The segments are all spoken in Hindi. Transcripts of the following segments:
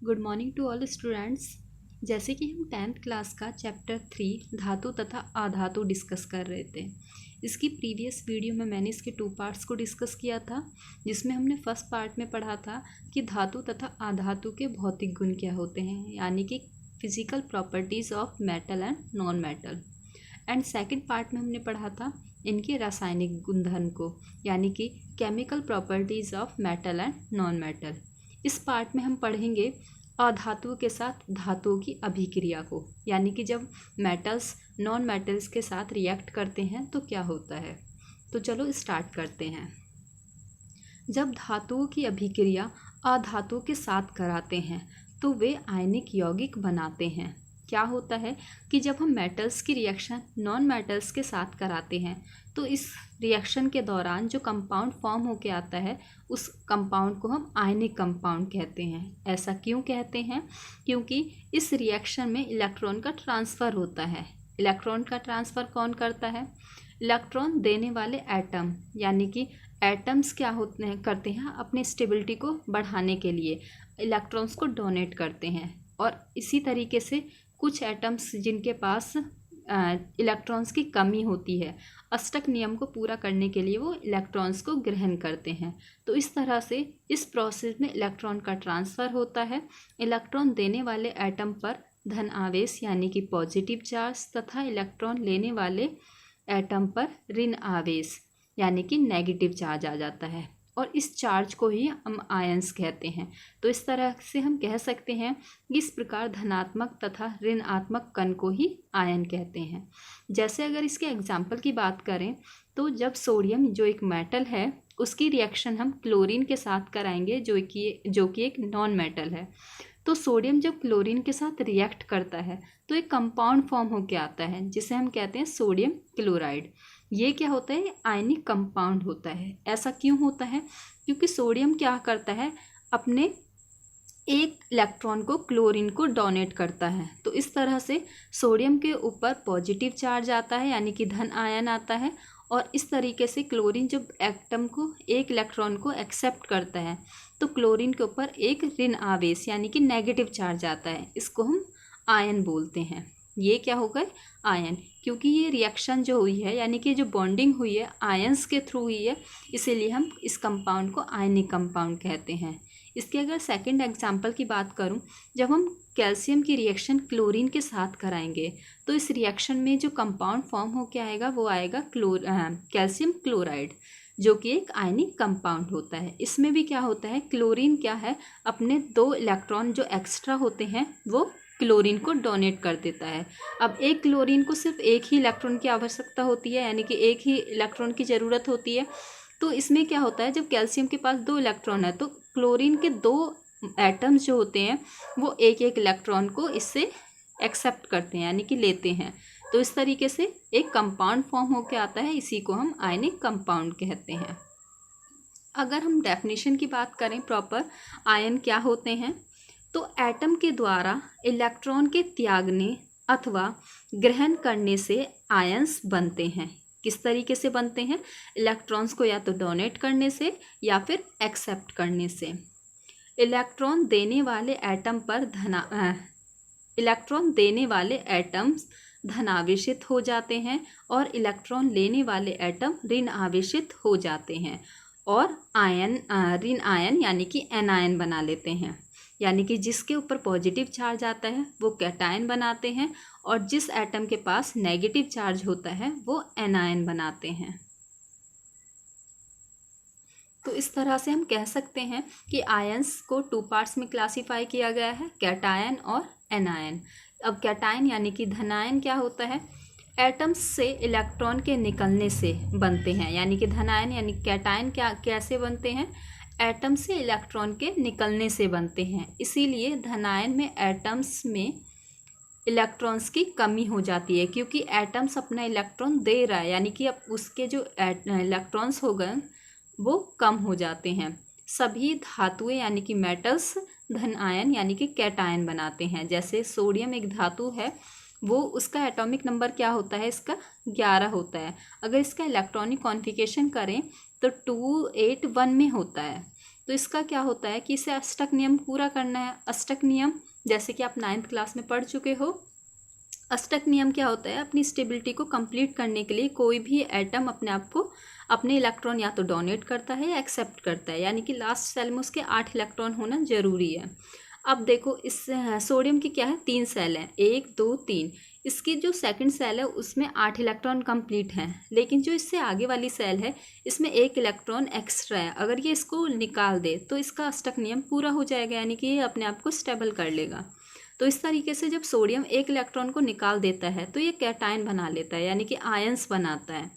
Good morning to all students. जैसे कि हम 10th क्लास का चैप्टर 3 धातु तथा अधातु डिस्कस कर रहे थे। इसकी प्रीवियस वीडियो में मैंने इसके 2 पार्ट्स को डिस्कस किया था, जिसमें हमने फर्स्ट पार्ट में पढ़ा था कि धातु तथा अधातु के भौतिक गुण क्या होते हैं, यानी कि physical properties of metal and non metal. And second part में हमने पढ़ा था इनके रासायनिक गुणधर्म को, यानी कि chemical properties of metal and non metal. इस पार्ट में हम पढ़ेंगे अधातुओं के साथ धातुओं की अभिक्रिया को, यानी कि जब मेटल्स नॉन मेटल्स के साथ रिएक्ट करते हैं तो क्या होता है। तो चलो स्टार्ट करते हैं। जब धातुओं की अभिक्रिया अधातुओं के साथ कराते हैं तो वे आयनिक यौगिक बनाते हैं। क्या होता है कि जब हम मेटल्स की रिएक्शन नॉन मेटल्स के साथ कराते हैं तो इस रिएक्शन के दौरान जो कंपाउंड फॉर्म होके आता है उस कंपाउंड को हम आयनिक कंपाउंड कहते हैं। ऐसा क्यों कहते हैं? क्योंकि इस रिएक्शन में इलेक्ट्रॉन का ट्रांसफ़र होता है। इलेक्ट्रॉन का ट्रांसफ़र कौन करता है? इलेक्ट्रॉन देने वाले एटम, यानी कि एटम्स क्या होते हैं करते हैं अपनी स्टेबिलिटी को बढ़ाने के लिए इलेक्ट्रॉन्स को डोनेट करते हैं। और इसी तरीके से कुछ एटम्स जिनके पास इलेक्ट्रॉन्स की कमी होती है, अष्टक नियम को पूरा करने के लिए वो इलेक्ट्रॉन्स को ग्रहण करते हैं। तो इस तरह से इस प्रोसेस में इलेक्ट्रॉन का ट्रांसफ़र होता है। इलेक्ट्रॉन देने वाले एटम पर धन आवेश यानी कि पॉजिटिव चार्ज तथा इलेक्ट्रॉन लेने वाले एटम पर ऋण आवेश यानी कि नेगेटिव चार्ज आ जाता है, और इस चार्ज को ही हम आयंस कहते हैं। तो इस तरह से हम कह सकते हैं कि इस प्रकार धनात्मक तथा ऋणात्मक कण को ही आयन कहते हैं। जैसे अगर इसके एग्जाम्पल की बात करें तो जब सोडियम जो एक मेटल है उसकी रिएक्शन हम क्लोरीन के साथ कराएंगे जो कि एक नॉन मेटल है, तो सोडियम जब क्लोरीन के साथ रिएक्ट करता है तो एक कंपाउंड फॉर्म होकर आता है जिसे हम कहते हैं सोडियम क्लोराइड। ये क्या होता है? आयनिक कंपाउंड होता है। ऐसा क्यों होता है? क्योंकि सोडियम क्या करता है, अपने एक इलेक्ट्रॉन को क्लोरीन को डोनेट करता है। तो इस तरह से सोडियम के ऊपर पॉजिटिव चार्ज आता है यानी कि धन आयन आता है, और इस तरीके से क्लोरीन जब एटम को एक इलेक्ट्रॉन को एक्सेप्ट करता है तो क्लोरीन के ऊपर एक ऋण आवेश यानी कि नेगेटिव चार्ज आता है। इसको हम आयन बोलते हैं। ये क्या हो गए? आयन। क्योंकि ये रिएक्शन जो हुई है यानी कि जो बॉन्डिंग हुई है आयंस के थ्रू हुई है, इसीलिए हम इस कंपाउंड को आयनिक कंपाउंड कहते हैं। इसके अगर सेकंड एग्जांपल की बात करूं, जब हम कैल्शियम की रिएक्शन क्लोरीन के साथ कराएंगे तो इस रिएक्शन में जो कंपाउंड फॉर्म होकर आएगा वो आएगा कैल्शियम क्लोराइड, जो कि एक आयनिक कंपाउंड होता है। इसमें भी क्या होता है, क्लोरीन क्या है, अपने 2 इलेक्ट्रॉन जो एक्स्ट्रा होते हैं वो क्लोरीन को डोनेट कर देता है। अब एक क्लोरीन को सिर्फ एक ही इलेक्ट्रॉन की आवश्यकता होती है, यानी कि एक ही इलेक्ट्रॉन की ज़रूरत होती है। तो इसमें क्या होता है, जब कैल्शियम के पास 2 इलेक्ट्रॉन है तो क्लोरीन के 2 एटम्स जो होते हैं वो एक एक इलेक्ट्रॉन को इससे एक्सेप्ट करते हैं यानी कि लेते हैं। तो इस तरीके से एक कंपाउंड फॉर्म होकर आता है, इसी को हम आयनिक कंपाउंड कहते हैं। अगर हम डेफिनेशन की बात करें प्रॉपर आयन क्या होते हैं, तो एटम के द्वारा इलेक्ट्रॉन के त्यागने अथवा ग्रहण करने से आयंस बनते हैं। किस तरीके से बनते हैं? इलेक्ट्रॉन्स को या तो डोनेट करने से या फिर एक्सेप्ट करने से। इलेक्ट्रॉन देने वाले एटम्स धनावेशित हो जाते हैं और इलेक्ट्रॉन लेने वाले एटम ऋण आवेशित हो जाते हैं और ऋण आयन यानी कि एनायन बना लेते हैं। यानी कि जिसके ऊपर पॉजिटिव चार्ज आता है वो कैटायन बनाते हैं और जिस एटम के पास नेगेटिव चार्ज होता है वो एनायन बनाते हैं। तो इस तरह से हम कह सकते हैं कि आयंस को 2 पार्ट्स में क्लासिफाई किया गया है, कैटायन और एनायन। अब कैटायन यानी कि धनायन क्या होता है, एटम्स से इलेक्ट्रॉन के निकलने से बनते हैं। यानी कि धनायन यानी कैटायन कैसे बनते हैं, एटम से इलेक्ट्रॉन के निकलने से बनते हैं। इसीलिए धनायन में एटम्स में इलेक्ट्रॉन्स की कमी हो जाती है, क्योंकि एटम्स अपना इलेक्ट्रॉन दे रहा है, यानी कि अब उसके जो इलेक्ट्रॉन्स हो गए वो कम हो जाते हैं। सभी धातुएं यानी कि मेटल्स धन आयन यानी कि कैटायन बनाते हैं। जैसे सोडियम एक धातु है, वो उसका एटॉमिक नंबर क्या होता है, इसका 11 होता है। अगर इसका इलेक्ट्रॉनिक कॉन्फ़िगरेशन करें तो 281 में होता है। तो इसका क्या होता है कि इसे अष्टक नियम पूरा करना है। अष्टक नियम जैसे कि आप 9th क्लास में पढ़ चुके हो। अष्टक नियम क्या होता है, अपनी स्टेबिलिटी को कंप्लीट करने के लिए कोई भी एटम अपने आप को अपने इलेक्ट्रॉन या तो डोनेट करता है या एक्सेप्ट करता है, यानी कि लास्ट सेल में उसके 8 इलेक्ट्रॉन होना जरूरी है। अब देखो इस सोडियम की क्या है, 3 सेल हैं, 1 2 3। इसकी जो सेकंड सेल है उसमें 8 इलेक्ट्रॉन कंप्लीट हैं, लेकिन जो इससे आगे वाली सेल है इसमें 1 इलेक्ट्रॉन एक्स्ट्रा है। अगर ये इसको निकाल दे तो इसका अष्टक नियम पूरा हो जाएगा, यानी कि ये अपने आप को स्टेबल कर लेगा। तो इस तरीके से जब सोडियम 1 इलेक्ट्रॉन को निकाल देता है तो ये कैटायन बना लेता है, यानी कि आयंस बनाता है।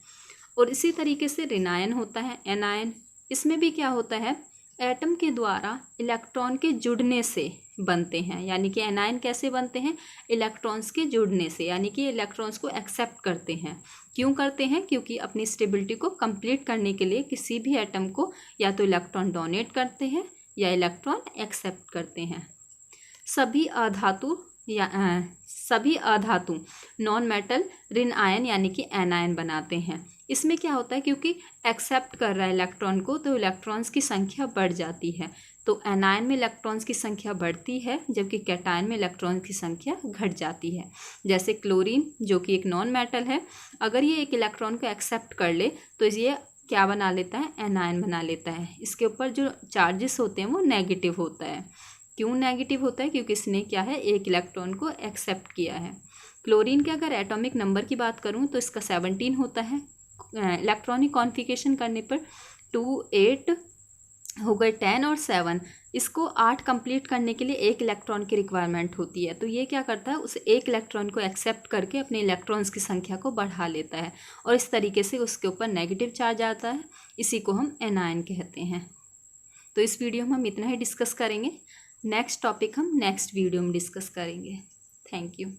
और इसी तरीके से ऋणायन होता है, एनायन। इसमें भी क्या होता है, एटम के द्वारा इलेक्ट्रॉन के जुड़ने से बनते हैं, यानी कि एनायन कैसे बनते हैं, इलेक्ट्रॉन्स के जुड़ने से, यानी कि इलेक्ट्रॉन्स को एक्सेप्ट करते हैं। क्यों करते हैं, क्योंकि अपनी स्टेबिलिटी को कंप्लीट करने के लिए किसी भी एटम को या तो इलेक्ट्रॉन डोनेट करते हैं या इलेक्ट्रॉन एक्सेप्ट करते हैं। सभी अधातु नॉन मेटल ऋण आयन यानी कि एनायन बनाते हैं। इसमें क्या होता है, क्योंकि एक्सेप्ट कर रहा है इलेक्ट्रॉन को तो इलेक्ट्रॉन्स की संख्या बढ़ जाती है। तो एनायन में इलेक्ट्रॉन्स की संख्या बढ़ती है, जबकि कैटायन में इलेक्ट्रॉन्स की संख्या घट जाती है। जैसे क्लोरीन जो कि एक नॉन मेटल है, अगर ये एक इलेक्ट्रॉन को एक्सेप्ट कर ले तो ये क्या बना लेता है, एनायन बना लेता है। इसके ऊपर जो चार्जेस होते हैं वो नेगेटिव होता है। क्यों नेगेटिव होता है, क्योंकि इसने क्या है, 1 इलेक्ट्रॉन को एक्सेप्ट किया है। क्लोरीन के अगर एटॉमिक नंबर की बात करूं तो इसका 17 होता है। इलेक्ट्रॉनिक कॉन्फ़िगरेशन करने पर 2 8 हो गए 10 और 7। इसको 8 कंप्लीट करने के लिए 1 इलेक्ट्रॉन की रिक्वायरमेंट होती है। तो ये क्या करता है, उस 1 इलेक्ट्रॉन को एक्सेप्ट करके अपने इलेक्ट्रॉन्स की संख्या को बढ़ा लेता है और इस तरीके से उसके ऊपर नेगेटिव चार्ज आता है। इसी को हम एनायन कहते हैं। तो इस वीडियो में हम इतना ही डिस्कस करेंगे। नेक्स्ट टॉपिक हम नेक्स्ट वीडियो में डिस्कस करेंगे। Thank you.